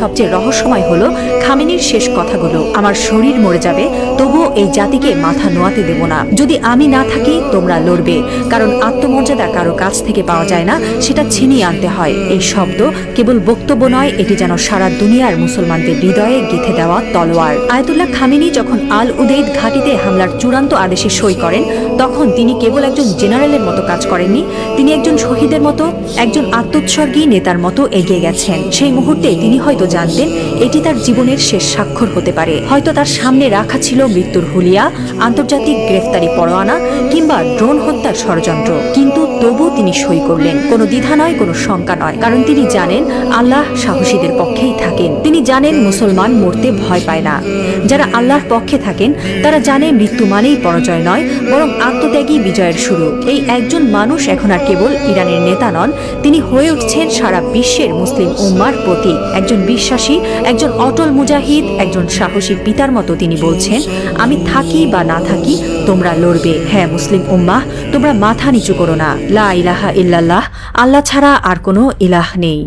সবচেয়ে রহস্যময় হলো খামেনির শেষ কথাগুলো, আমার শরীর মরে যাবে তবুও এই জাতিকে মাথা নোয়াতে দেব না। যদি আমি না থাকি তোমরা লড়বে, কারণ আত্মমর্যাদা কারো কাছ থেকে পাওয়া যায় না, সেটা ছিনিয়ে আনতে হয়। এই শব্দ কেবল বক্তব্য নয়, এটি যেন সারা দুনিয়ার মুসলমানদের হৃদয়ে গেঁথে দেওয়া তলোয়ার। আয়াতুল্লাহ খামেনি যখন আল উদেইদ ঘাঁটিতে হামলার চূড়ান্ত আদেশে সই করেন, তখন তিনি কেবল একজন জেনারেলের মতো কাজ করেননি, তিনি একজন শহীদের মতো, একজন আত্মোৎসর্গী নেতার মতো এগিয়ে গেছেন। সেই মুহূর্তে তিনি হয়তো জানতেন এটি তার জীবনের শেষ স্বাক্ষর হতে পারে। হয়তো তার সামনে রাখা ছিল মৃত্যুর হুলিয়া, আন্তর্জাতিক গ্রেফতারি পরোয়ানা কিংবা ড্রোন হত্যার ষড়যন্ত্র, কিন্তু তবু তিনি সই করলেন। কোনো দ্বিধা নয়, কোনো শঙ্কা নয়, কারণ তিনি জানেন আল্লাহ সাহসীদের পক্ষেই থাকেন। তিনি জানেন মুসলমান মরতে ভয় পায় না। যারা আল্লাহর পক্ষে থাকেন তারা জানে মৃত্যু মানেই পরাজয় নয়, বরং আত্মত্যাগী বিজয়ের শুরু। এই একজন মানুষ এখন আর কেবল ইরানের নেতা নন, তিনি হয়ে উঠছেন সারা বিশ্বের মুসলিম উম্মার প্রতীক। একজন বিশ্বাসী, একজন অটল মুজাহিদ, একজন সাহসী পিতার মতো তিনি বলছেন, আমি থাকি বা না থাকি তোমরা লড়বে। হ্যাঁ মুসলিম উম্মাহ, তোমরা মাথা নিচু করো না। লা ইলাহা ইল্লাল্লাহ, আল্লাহ ছাড়া আর কোনো ইলাহ নেই।